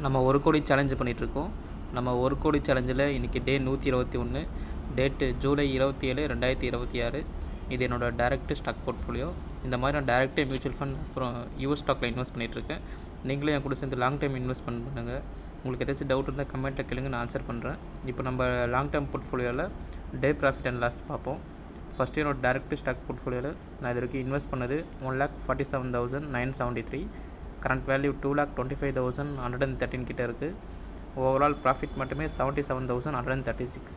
நம்ம 1 கோடி சேலஞ்ச் பண்ணிகிட்ருக்கோம். நம்ம 1 கோடி சேலஞ்சில் இன்றைக்கி டே 121, டேட்டு ஜூலை 27, 2026. இது என்னோடய டைரக்ட் ஸ்டாக் போர்ட்ஃபோலியோ. இந்த மாதிரி நான் டைரக்டாக மியூச்சுவல் ஃபண்ட் அப்புறம் யூஎஸ் ஸ்டாக்கில் இன்வெஸ்ட் பண்ணிகிட்ருக்கேன். நீங்களும் என் கூட சேர்ந்து லாங் டைம் இன்வெஸ்ட்மெண்ட் பண்ணுங்கள். உங்களுக்கு ஏதாச்சும் டவுட் இருந்தால் கமெண்ட்டில் கேளுங்க, நான் ஆன்சர் பண்ணுறேன். இப்போ நம்ம லாங் டேர்ம் போர்ட்ஃபோலியோவில் டே ப்ராஃபிட் அண்ட் லாஸ் பார்ப்போம். ஃபஸ்ட்டு என்னோட டைரக்ட் ஸ்டாக் போர்ட்ஃபோலியோவில் நான் இது வரைக்கும் இன்வெஸ்ட் பண்ணது 1,47,973. கரண்ட் வேல்யூ 2,25,113 கிட்ட இருக்குது. ஓவரால் ப்ராஃபிட் மட்டுமே 77,136.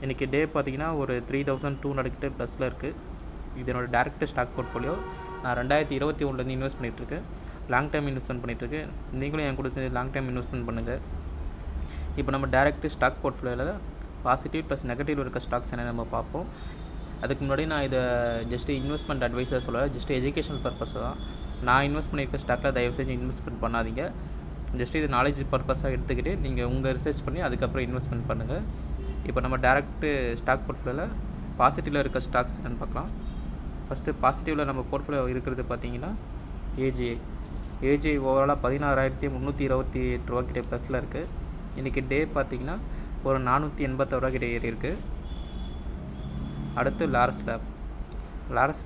இன்றைக்கி டே பார்த்திங்கன்னா ஒரு 3,200 கிட்ட ப்ளஸில் இருக்குது. இது என்னோடய டேரக்ட் ஸ்டாக் போர்ட்ஃபோலியோ. நான் 2021 இன்வெஸ்ட் பண்ணிகிட்ருக்கேன். லாங் டைம் இன்வெஸ்ட்மெண்ட் பண்ணிகிட்ருக்கேன். நீங்களும் என் கூட சேர்ந்து லாங் டைம் இன்வெஸ்ட்மெண்ட் பண்ணுங்கள். இப்போ நம்ம டேரக்ட் ஸ்டாக் போர்ட்ஃபோலியோவில் பாசிட்டிவ் ப்ளஸ் நெகட்டிவ் இருக்க ஸ்டாக்ஸ் என்ன நம்ம பார்ப்போம். அதுக்கு முன்னாடி நான் இதை ஜஸ்ட்டு இன்வெஸ்ட்மெண்ட் அட்வைஸாக சொல்ல, ஜஸ்ட்டு எஜுகேஷனல் பர்பஸ் தான். நான் இன்வெஸ்ட் பண்ணியிருக்க ஸ்டாக்கில் தயவு செஞ்சு இன்வெஸ்ட்மெண்ட் பண்ணாதீங்க. ஜஸ்ட்டு இது நாலேஜ் பர்பஸாக எடுத்துக்கிட்டு நீங்கள் உங்கள் ரிசர்ச் பண்ணி அதுக்கப்புறம் இன்வெஸ்ட்மெண்ட் பண்ணுங்கள். இப்போ நம்ம டேரக்ட்டு ஸ்டாக் போர்ட்ஃபோலியோவில் பாசிட்டிவில் இருக்க ஸ்டாக்ஸ் என்னென்னு பார்க்கலாம். ஃபஸ்ட்டு பாசிட்டிவில் நம்ம போர்ட்ஃபோலியோ இருக்கிறது பார்த்தீங்கன்னா ஏஜிஐ ஓவராலாக 16,328 ரூபா கிட்டே ப்ளஸில் இருக்குது. இன்றைக்கி டே பார்த்திங்கன்னா ஒரு 481 ரூபா கிட்டே ஏறி இருக்குது. அடுத்து லாரஸ்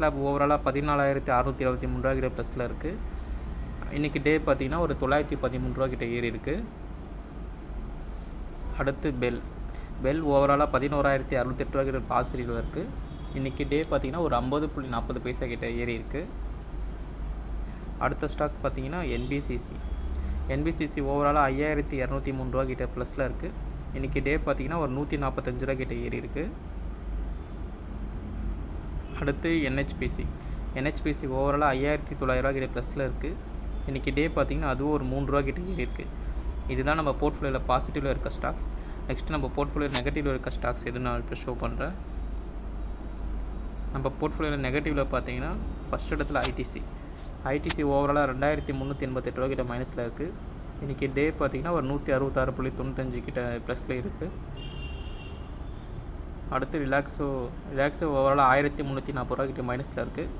லேப் ஓவராலாக 14,623 ரூபா கிட்ட ப்ளஸில் இருக்குது. இன்றைக்கி டே பார்த்திங்கன்னா ஒரு 913 ரூபா கிட்ட ஏறி இருக்குது. அடுத்து பெல் ஓவராலாக 11,608 ரூபா கிட்ட பாசிட்டிவில் இருக்குது. இன்றைக்கி டே பார்த்திங்கன்னா ஒரு 50.40 பைசா கிட்ட ஏறி இருக்குது. அடுத்த ஸ்டாக் பார்த்திங்கன்னா என்பிசிசி ஓவராலாக 5,203 ரூபா கிட்ட ப்ளஸில் இருக்குது. இன்றைக்கி டே பார்த்திங்கன்னா ஒரு 145 ரூபா கிட்ட ஏறி இருக்குது. அடுத்து என்ஹெச்பிசி ஓவராலாக 5,900 ரூபா கிட்ட ப்ளஸில் இருக்குது. இன்றைக்கி டே பார்த்திங்கன்னா அதுவும் ஒரு 3 ரூபா கிட்ட ஏறி இருக்குது. இதுதான் நம்ம போர்ட்ஃபோலியோவில் பாசிட்டிவில் இருக்க ஸ்டாக்ஸ். நெக்ஸ்ட்டு நம்ம போர்ட்ஃபோலியோ நெகட்டிவில் இருக்க ஸ்டாக்ஸ் எது நான் இப்போ ஷோ பண்ணுறேன். நம்ம போர்ட்ஃபோலியோவில் நெகட்டிவில் பார்த்தீங்கன்னா ஃபஸ்ட் இடத்துல ஐடிசி ஓவராலாக 2,388 ரூபா கிட்ட மைனஸில் இருக்குது. இன்றைக்கி டே பார்த்திங்கன்னா ஒரு 166.95 கிட்ட ப்ளஸில் இருக்குது. அடுத்து ரிலாக்ஸோ ஓவராலாக 1,340 ரூபா கிட்ட மைனஸில் இருக்குது.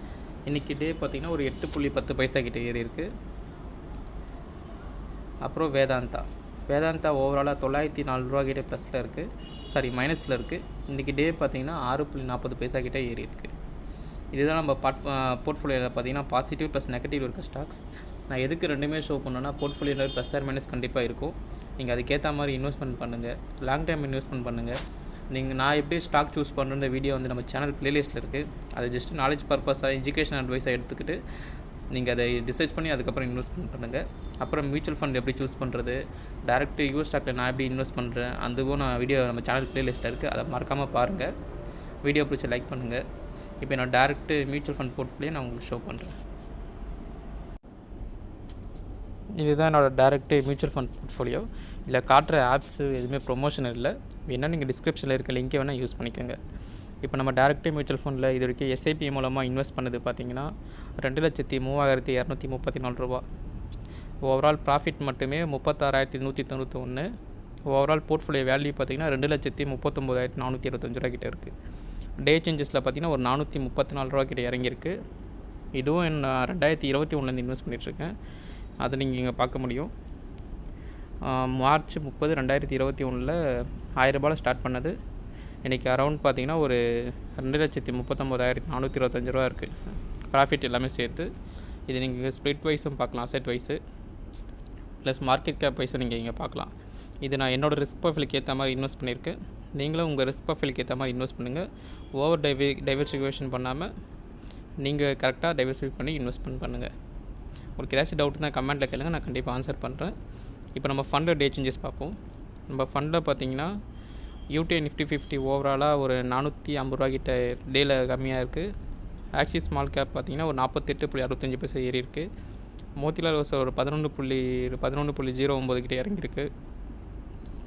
இன்றைக்கி டே பார்த்திங்கன்னா ஒரு 8.10 பைசா கிட்ட ஏறி இருக்குது. அப்புறம் வேதாந்தா ஓவராலாக 904 ரூபா கிட்ட ப்ளஸில் இருக்குது, மைனஸில் இருக்குது. இன்றைக்கி டே பார்த்திங்கன்னா 6.40 பைசா கிட்ட ஏறி இருக்குது. இதுதான் நம்ம போர்ட்ஃபோலியோவில் பார்த்திங்கன்னா பாசிட்டிவ் ப்ளஸ் நெகட்டிவ் இருக்க ஸ்டாக்ஸ். நான் எதுக்கு ரெண்டுமே ஷோ பண்ணேன்னா போர்ட்ஃபோலியோவில் ப்ளஸ் ஆர் மைனஸ் கண்டிப்பாக இருக்கும். நீங்கள் அதுக்கேற்ற மாதிரி இன்வெஸ்ட்மெண்ட் பண்ணுங்கள், லாங் டைம் இன்வெஸ்ட்மெண்ட் பண்ணுங்கள். நான் எப்படி ஸ்டாக் சூஸ் பண்ணுற வீடியோ வந்து நம்ம சேனல் ப்ளேலிஸ்ட்டில் இருக்குது. அது ஜஸ்ட் நாலேஜ் பர்பஸாக எஜுகேஷன் அட்வைஸாக எடுத்துக்கிட்டு நீங்கள் அதை ரிசர்ச் பண்ணி அதுக்கப்புறம் இன்வெஸ்ட்மெண்ட் பண்ணுங்கள். அப்புறம் மியூச்சுவல் ஃபண்ட் எப்படி சூஸ் பண்ணுறது, டேரக்ட் யூஎஸ் ஸ்டாக்கில் நான் எப்படி இன்வெஸ்ட் பண்ணுறேன், அதுவும் நான் வீடியோ நம்ம சேனல் ப்ளேலிஸ்ட்டில் இருக்குது. அதை மறக்காமல் பாருங்கள். வீடியோ பிடிச்சி லைக் பண்ணுங்கள். இப்போ நான் டேரக்ட் மியூச்சுவல் ஃபண்ட் போர்ட்ஃபோலியோ நான் உங்களுக்கு ஷோ பண்ணுறேன். இதுதான் என்னோடய டேரக்ட் மியூச்சுவல் ஃபண்ட் போர்ட்ஃபோலியோ. இதில் காட்டுற ஆப்ஸு எதுவுமே ப்ரொமோஷன் இல்லை. வேணால் நீங்கள் டிஸ்கிரிப்ஷனில் இருக்க லிங்கை வேணால் யூஸ் பண்ணிக்கோங்க. இப்போ நம்ம டேரக்ட் மியூச்சுவல் ஃபண்டில் இது வரைக்கும் எஸ்ஐபி மூலமாக இன்வெஸ்ட் பண்ணது பார்த்திங்கன்னா 2,03,334 ரூபா. ஓவரால் ப்ராஃபிட் மட்டுமே 36,191. ஓவரால் போர்ட்ஃபோலியோ வேல்யூ பார்த்திங்கன்னா 2,39,425 ரூபா கிட்ட இருக்குது. டே சேஞ்சஸில் பார்த்திங்கன்னா ஒரு 434 ரூபா கிட்ட இறங்கியிருக்கு. இதுவும் நான் 2021 இன்வெஸ்ட் பண்ணிகிட்ருக்கேன். அதை நீங்கள் இங்கே பார்க்க முடியும். மார்ச் 30, 2021 1000 ஸ்டார்ட் பண்ணது. இன்றைக்கி அரௌண்ட் பார்த்திங்கன்னா ஒரு 2,39,425 ரூபா இருக்குது. ப்ராஃபிட் எல்லாமே சேர்த்து. இது நீங்கள் ஸ்ப்ளிட் வைஸும் பார்க்கலாம், asset wise plus market cap வைஸும் நீங்கள் இங்கே பார்க்கலாம். இது நான் என்னோடய ரிஸ்க் ப்ரொஃபைலுக்கு ஏற்ற மாதிரி இன்வெஸ்ட் பண்ணியிருக்கேன். நீங்களும் உங்கள் ரிஸ்க் ப்ரொஃபைலுக்கு ஏற்ற மாதிரி இன்வெஸ்ட் பண்ணுங்கள். ஓவர் டைவர்சிஃபிகேஷன் பண்ணாமல் நீங்கள் கரெக்டாக டைவர்சிஃபை பண்ணி இன்வெஸ்ட்மெண்ட் பண்ணுங்கள். உங்களுக்கு ஏதாச்சும் டவுட் இருந்தால் கமெண்ட்டில் கேளுங்க, நான் கண்டிப்பாக ஆன்சர் பண்ணுறேன். இப்போ நம்ம ஃபண்டில் டே சேஞ்சஸ் பார்ப்போம். நம்ம ஃபண்டில் பார்த்திங்கன்னா யூடிஐ நிஃப்டி 50 ஓவராலாக ஒரு 450 ரூபா கிட்ட டேயில் கம்மியாக இருக்குது. ஆக்சிஸ் ஸ்மால் கேப் பார்த்திங்கன்னா ஒரு 48.65 பைசா ஏறி இருக்குது. மோத்திலால் ஓஸ்வால் ஒரு 11.09 கிட்ட இறங்கியிருக்கு.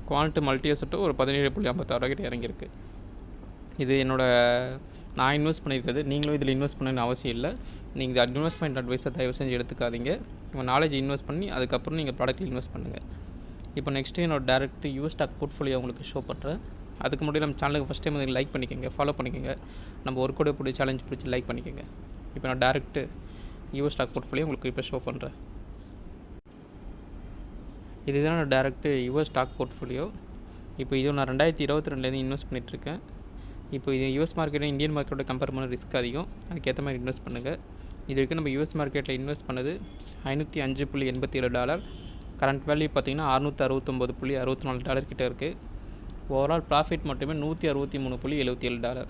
குவான்ட் மல்டி அசெட்டும் ஒரு 17.56 ரூபா கிட்ட இறங்கியிருக்கு. இது நான் இன்வெஸ்ட் பண்ணியிருக்கிறது. நீங்களும் இதில் இன்வெஸ்ட் பண்ணணும்னு அவசியம் இல்லை. நீங்கள் இன்வெஸ்ட்மெண்ட் அட்வைஸை தயவு செஞ்சு எடுத்துக்காதீங்க. உங்கள் நாலேஜ் இன்வெஸ்ட் பண்ணி அதுக்கப்புறம் நீங்கள் ப்ராடக்ட்டில் இன்வெஸ்ட் பண்ணுங்கள். இப்போ நெக்ஸ்ட்டு என்னோட டேரக்ட் யூஎஸ் ஸ்டாக் போர்ட்ஃபோலியோ உங்களுக்கு ஷோ பண்ணுறேன். அதுக்கு முன்னாடி நம்ம சேனலுக்கு ஃபஸ்ட் டைம் லைக் பண்ணிக்கோங்க, ஃபாலோ பண்ணிக்கோங்க. நம்ம ஒரு கூட பிடிச்சி சேலஞ்ச் பிடிச்சி லைக் பண்ணிக்கோங்க. இப்போ நான் டேரக்ட் யூஎஸ் ஸ்டாக் போர்ட்ஃபோலியோ உங்களுக்கு இப்போ ஷோ பண்ணுறேன். இதுதான் டேரெக்ட் யுஎஸ் ஸ்டாக் போர்ட்ஃபோலியோ. இப்போ இது நான் 2022 இன்வெஸ்ட் பண்ணிகிட்ருக்கேன். இப்போ இது யூஎஸ் மார்க்கெட்டை இந்தியன் மார்க்கெட்டோட கம்பேர் பண்ண ரிஸ்க் அதிகம். அதுக்கேற்ற மாதிரி இன்வெஸ்ட் பண்ணுங்கள். இது வரைக்கும் நம்ம யூஎஸ் மார்க்கெட்டில் இன்வெஸ்ட் பண்ணது $505.87. கரண்ட் வேல்யூ பார்த்திங்கன்னா $669.64 கிட்ட இருக்குது. ஓவரால் ப்ராஃபிட் மட்டுமே $163.77.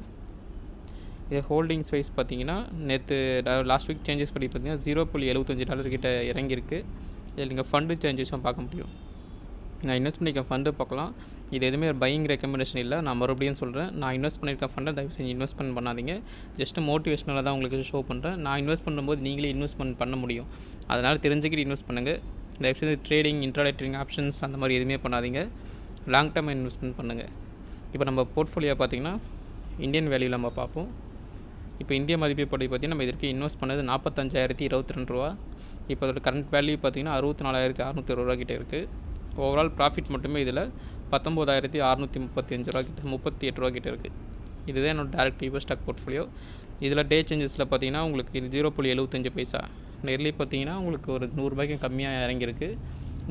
இது ஹோல்டிங்ஸ் வைஸ் பார்த்திங்கன்னா நேற்று லாஸ்ட் வீக் சேஞ்சஸ் படி பார்த்திங்கன்னா $0.75 கிட்ட இறங்கியிருக்கு. இதில் நீங்கள் ஃபண்டு சேஞ்சஸும் பார்க்க முடியும். நான் இன்வெஸ்ட் பண்ணியிருக்க ஃபண்டு பார்க்கலாம். இது எதுவுமே பையிங் ரெக்கமெண்டேஷன் இல்லை. நான் மறுபடியும் சொல்கிறேன், நான் இன்வெஸ்ட் பண்ணியிருக்க ஃபண்டை தயவு செஞ்சு இன்வெஸ்ட்மெண்ட் பண்ணாதீங்க. ஜஸ்ட்டு மோட்டிவேஷனலாக தான் உங்களுக்கு ஷோ பண்ணுறேன். நான் இன்வெஸ்ட் பண்ணும்போது நீங்களே இன்வெஸ்ட்மெண்ட் பண்ண முடியும். அதனால் தெரிஞ்சுக்கிட்டு இன்வெஸ்ட் பண்ணுங்கள். தயவுசெய்து ட்ரேடிங், இன்ட்ராடே ட்ரேடிங், ஆப்ஷன்ஸ் அந்த மாதிரி எதுவுமே பண்ணாதீங்க. லாங் டேர்ம் இன்வெஸ்ட்மெண்ட் பண்ணுங்கள். இப்போ நம்ம போர்ட்ஃபோலியோ பார்த்திங்கன்னா இந்தியன் வேல்யூவில் நம்ம பார்ப்போம். இப்போ இந்திய மதிப்பீப்படி பார்த்திங்கன்னா நம்ம இதற்கு இன்வெஸ்ட் பண்ணது $45,022. இப்போ அதோட கரண்ட் வேல்யூ பார்த்திங்கன்னா $64,660 கிட்ட இருக்குது. ஓவரால் ப்ராஃபிட் மட்டுமே இதில் $19,635 கிட்ட, $38 கிட்ட இருக்குது. இதுதான் என்னோட டேரக்ட் யூஎஸ் ஸ்டாக் போர்ட்ஃபோலியோ. இதில் டே சேஞ்சஸில் பார்த்திங்கன்னா உங்களுக்கு இது 0.75 நெர்லி பார்த்திங்கன்னா உங்களுக்கு ஒரு $100 கம்மியாக இறங்கியிருக்கு.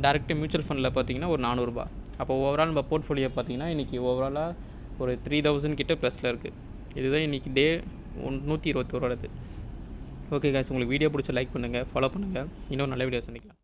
டேரக்ட் மியூச்சுவல் ஃபண்டில் பார்த்திங்கன்னா ஒரு $400. அப்போ ஓவரால் நம்ம போர்ட்ஃபோலியோ பார்த்திங்கன்னா இன்றைக்கி ஓவராலாக ஒரு 3000 கிட்ட ப்ளஸில் இருக்குது. இதுதான் இன்றைக்கி டே 121. ஓகே காய்ஸ், உங்களுக்கு வீடியோ பிடிச்ச லைக் பண்ணுங்கள், ஃபாலோ பண்ணுங்கள். இன்னொரு நல்ல வீடியோ சந்திக்கலாம்.